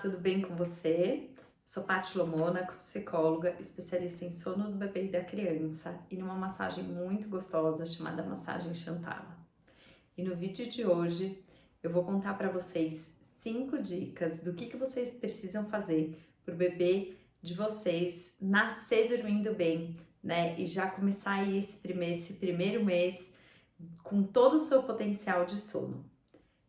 tudo bem com você? Sou Paty Lomona, psicóloga, especialista em sono do bebê e da criança e numa massagem muito gostosa chamada massagem Shantala. E no vídeo de hoje eu vou contar para vocês 5 dicas do que vocês precisam fazer para o bebê de vocês nascer dormindo bem, né? E já começar aí esse primeiro mês com todo o seu potencial de sono.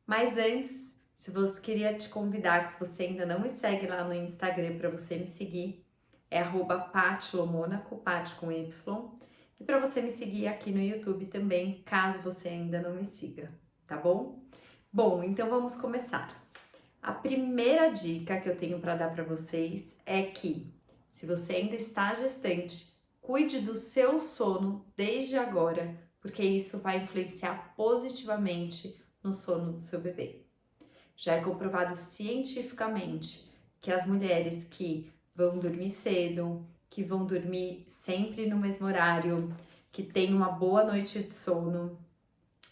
Mas antes, se você queria te convidar, que se você ainda não me segue lá no Instagram para você me seguir, é @patylomona, com Paty com Y, e para você me seguir aqui no YouTube também, caso você ainda não me siga, tá bom? Bom, então vamos começar. A primeira dica que eu tenho para dar para vocês é que, se você ainda está gestante, cuide do seu sono desde agora, porque isso vai influenciar positivamente no sono do seu bebê. Já é comprovado cientificamente que as mulheres que vão dormir cedo, que vão dormir sempre no mesmo horário, que têm uma boa noite de sono.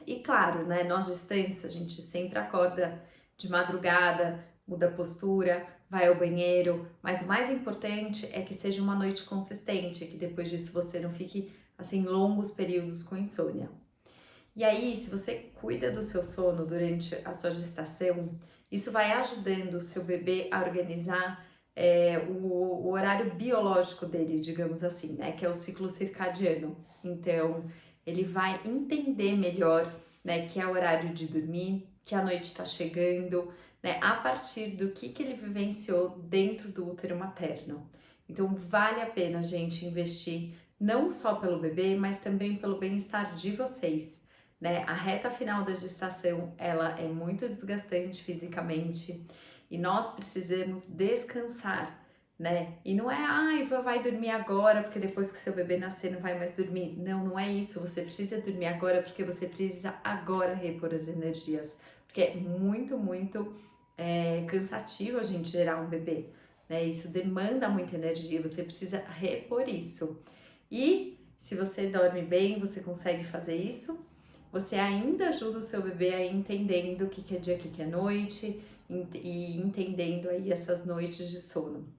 E claro, né, nós gestantes, a gente sempre acorda de madrugada, muda a postura, vai ao banheiro, mas o mais importante é que seja uma noite consistente, que depois disso você não fique assim longos períodos com insônia. E aí, se você cuida do seu sono durante a sua gestação, isso vai ajudando o seu bebê a organizar o horário biológico dele, digamos assim, né? Que é o ciclo circadiano. Então, ele vai entender melhor, né? Que é o horário de dormir, que a noite está chegando, né? A partir do que ele vivenciou dentro do útero materno. Então, vale a pena, gente, investir não só pelo bebê, mas também pelo bem-estar de vocês, né? A reta final da gestação, ela é muito desgastante fisicamente e nós precisamos descansar, né? E não é, ai, vai dormir agora, porque depois que seu bebê nascer não vai mais dormir. Não, não é isso. Você precisa dormir agora porque você precisa agora repor as energias, porque é muito cansativo a gente gerar um bebê, né? Isso demanda muita energia, você precisa repor isso. E se você dorme bem, você consegue fazer isso, você ainda ajuda o seu bebê a ir entendendo o que é dia, o que é noite e entendendo aí essas noites de sono.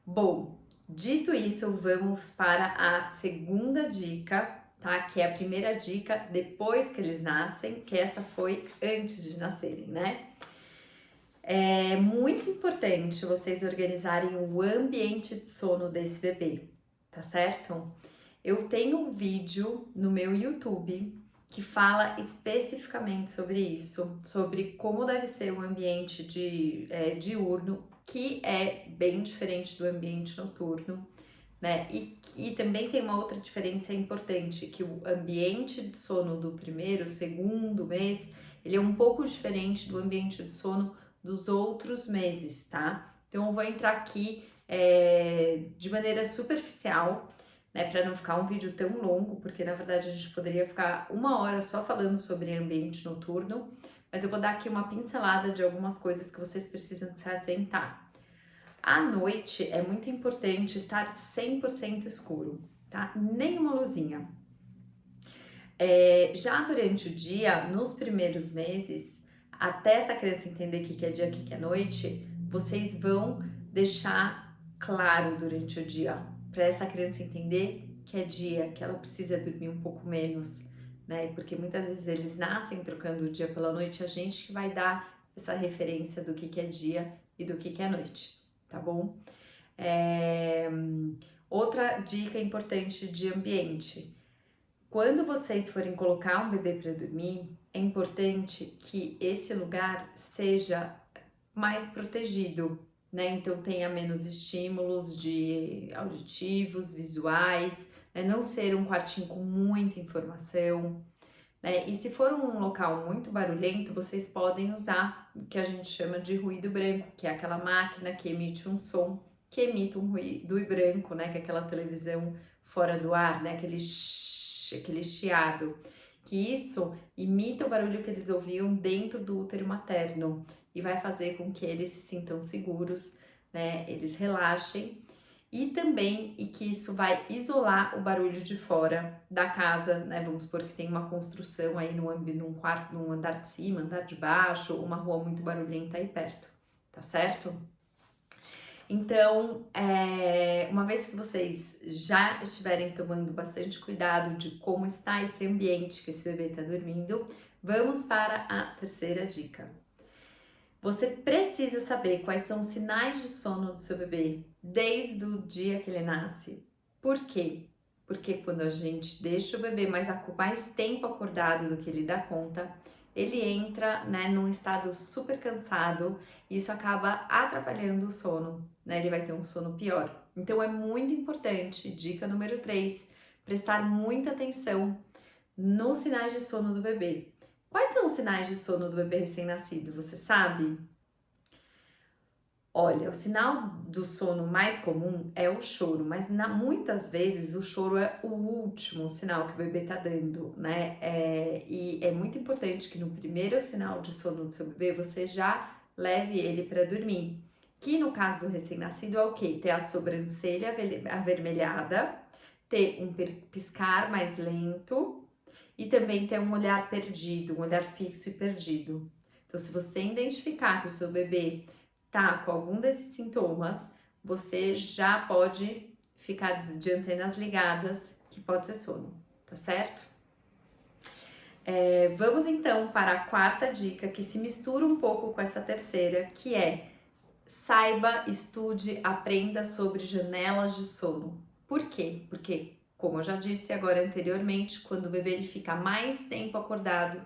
Bom, dito isso, vamos para a segunda dica, tá? Que é a primeira dica depois que eles nascem, que essa foi antes de nascerem, né? É muito importante vocês organizarem o ambiente de sono desse bebê, tá certo? Eu tenho um vídeo no meu YouTube que fala especificamente sobre isso, sobre como deve ser o ambiente diurno, que é bem diferente do ambiente noturno, né? E também tem uma outra diferença importante, que o ambiente de sono do primeiro, segundo mês, ele é um pouco diferente do ambiente de sono dos outros meses, tá? Então eu vou entrar aqui de maneira superficial, né, para não ficar um vídeo tão longo, porque na verdade a gente poderia ficar 1 hora só falando sobre ambiente noturno, mas eu vou dar aqui uma pincelada de algumas coisas que vocês precisam se atentar. À noite é muito importante estar 100% escuro, tá? Nenhuma luzinha. Já durante o dia, nos primeiros meses, até essa criança entender o que é dia, o que é noite, vocês vão deixar claro durante o dia, para essa criança entender que é dia, que ela precisa dormir um pouco menos, né? Porque muitas vezes eles nascem trocando o dia pela noite, a gente que vai dar essa referência do que é dia e do que é noite, tá bom? Outra dica importante de ambiente. Quando vocês forem colocar um bebê para dormir, é importante que esse lugar seja mais protegido, né? Então tenha menos estímulos de auditivos, visuais, né? Não ser um quartinho com muita informação, né? E se for um local muito barulhento, vocês podem usar o que a gente chama de ruído branco, que é aquela máquina que emite um som, que emite um ruído branco, né? Que é aquela televisão fora do ar, né? Aquele chiado, que isso imita o barulho que eles ouviam dentro do útero materno e vai fazer com que eles se sintam seguros, né? Eles relaxem e também que isso vai isolar o barulho de fora da casa, né? Vamos supor que tem uma construção aí num quarto, num andar de cima, andar de baixo, uma rua muito barulhenta aí perto, tá certo? Então, uma vez que vocês já estiverem tomando bastante cuidado de como está esse ambiente que esse bebê está dormindo, vamos para a terceira dica. Você precisa saber quais são os sinais de sono do seu bebê desde o dia que ele nasce. Por quê? Porque quando a gente deixa o bebê mais tempo acordado do que ele dá conta, ele entra, né, num estado super cansado e isso acaba atrapalhando o sono, né? Ele vai ter um sono pior. Então é muito importante, dica número 3, prestar muita atenção nos sinais de sono do bebê. Quais são os sinais de sono do bebê recém-nascido? Você sabe? Olha, o sinal do sono mais comum é o choro, mas muitas vezes o choro é o último sinal que o bebê tá dando, né? E é muito importante que no primeiro sinal de sono do seu bebê você já leve ele para dormir. Que no caso do recém-nascido é o quê? Ter a sobrancelha avermelhada, ter um piscar mais lento e também ter um olhar perdido, um olhar fixo e perdido. Então, se você identificar que o seu bebê tá com algum desses sintomas, você já pode ficar de antenas ligadas, que pode ser sono, tá certo? Vamos então para a quarta dica, que se mistura um pouco com essa terceira, que é saiba, estude, aprenda sobre janelas de sono. Por quê? Porque, como eu já disse agora anteriormente, quando o bebê ele fica mais tempo acordado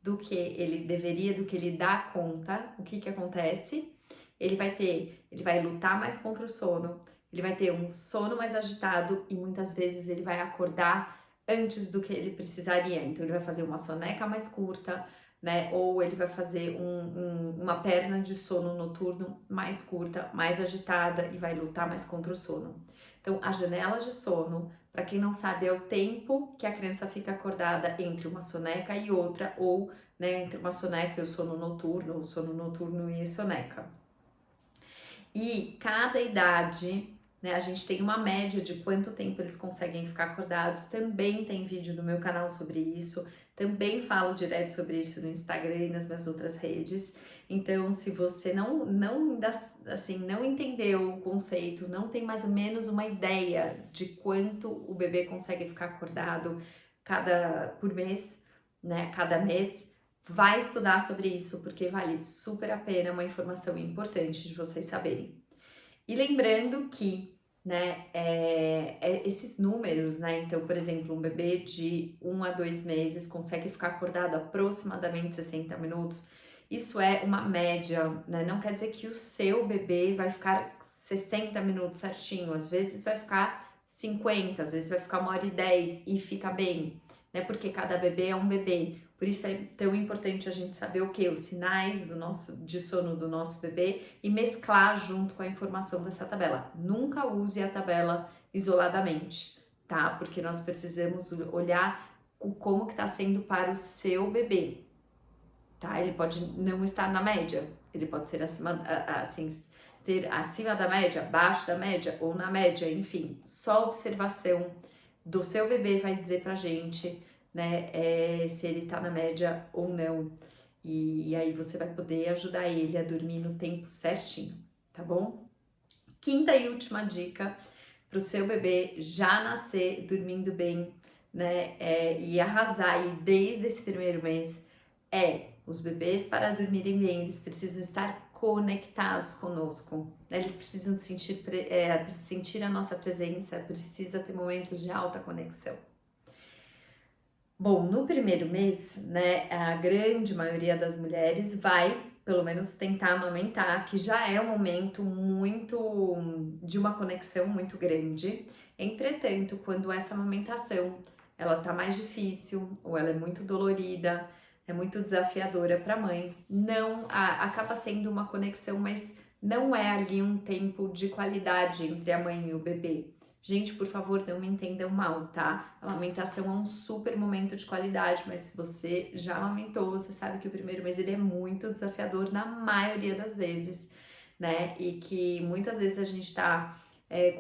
do que ele deveria, do que ele dá conta, o que que acontece? Ele vai lutar mais contra o sono, ele vai ter um sono mais agitado e muitas vezes ele vai acordar antes do que ele precisaria. Então ele vai fazer uma soneca mais curta, né? Ou ele vai fazer uma perna de sono noturno mais curta, mais agitada e vai lutar mais contra o sono. Então a janela de sono, para quem não sabe, é o tempo que a criança fica acordada entre uma soneca e outra, ou né, entre uma soneca e o sono noturno e a soneca. E cada idade, né, a gente tem uma média de quanto tempo eles conseguem ficar acordados. Também tem vídeo no meu canal sobre isso. Também falo direto sobre isso no Instagram e nas minhas outras redes. Então, se você não entendeu o conceito, não tem mais ou menos uma ideia de quanto o bebê consegue ficar acordado por mês, né, cada mês, vai estudar sobre isso, porque vale super a pena, é uma informação importante de vocês saberem. E lembrando que, né, esses números, né, então, por exemplo, um bebê de 1 a 2 meses consegue ficar acordado aproximadamente 60 minutos, isso é uma média, né, não quer dizer que o seu bebê vai ficar 60 minutos certinho, às vezes vai ficar 50, às vezes vai ficar 1h10 e fica bem, né, porque cada bebê é um bebê. Por isso é tão importante a gente saber o que? Os sinais de sono do nosso bebê e mesclar junto com a informação dessa tabela. Nunca use a tabela isoladamente, tá? Porque nós precisamos olhar como que está sendo para o seu bebê, tá? Ele pode não estar na média, ele pode ser ter acima da média, abaixo da média ou na média, enfim. Só observação do seu bebê vai dizer pra gente, né, se ele tá na média ou não. E aí você vai poder ajudar ele a dormir no tempo certinho, tá bom? Quinta e última dica pro seu bebê já nascer dormindo bem, né, e arrasar aí desde esse primeiro mês os bebês para dormirem bem, eles precisam estar conectados conosco, né? Eles precisam sentir a nossa presença, precisa ter momentos de alta conexão. Bom, no primeiro mês, né, a grande maioria das mulheres vai, pelo menos, tentar amamentar, que já é um momento de uma conexão muito grande. Entretanto, quando essa amamentação ela tá mais difícil ou ela é muito dolorida, é muito desafiadora para a mãe, acaba sendo uma conexão, mas não é ali um tempo de qualidade entre a mãe e o bebê. Gente, por favor, não me entendam mal, tá? A amamentação é um super momento de qualidade, mas se você já amamentou, você sabe que o primeiro mês ele é muito desafiador na maioria das vezes, né? E que muitas vezes a gente tá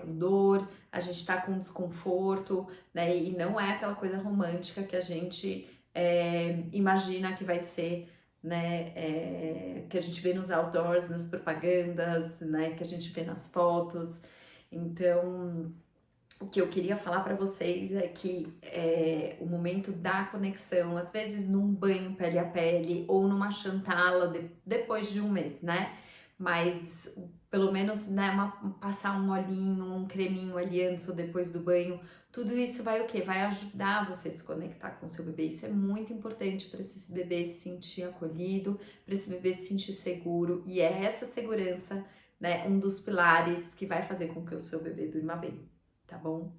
com dor, a gente tá com desconforto, né? E não é aquela coisa romântica que a gente imagina que vai ser né, que a gente vê nos outdoors, nas propagandas, né, que a gente vê nas fotos. Então, o que eu queria falar para vocês é que o momento da conexão, às vezes num banho pele a pele ou numa chantala depois de um mês, né? Mas pelo menos, né, passar um olhinho, um creminho ali antes ou depois do banho, tudo isso vai o quê? Vai ajudar você a se conectar com o seu bebê. Isso é muito importante para esse bebê se sentir acolhido, para esse bebê se sentir seguro, e é essa segurança, né, um dos pilares que vai fazer com que o seu bebê durma bem, tá bom?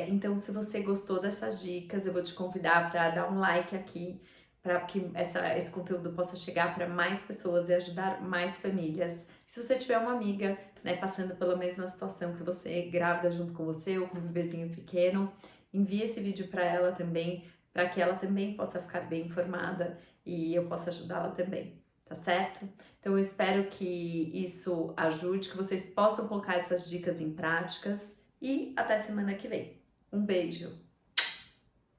Então, se você gostou dessas dicas, eu vou te convidar para dar um like aqui, para que esse conteúdo possa chegar para mais pessoas e ajudar mais famílias. Se você tiver uma amiga, né, passando pela mesma situação que você, grávida junto com você ou com um bebezinho pequeno, envie esse vídeo para ela também, para que ela também possa ficar bem informada e eu possa ajudá-la também, tá certo? Então, eu espero que isso ajude, que vocês possam colocar essas dicas em práticas. E até semana que vem. Um beijo!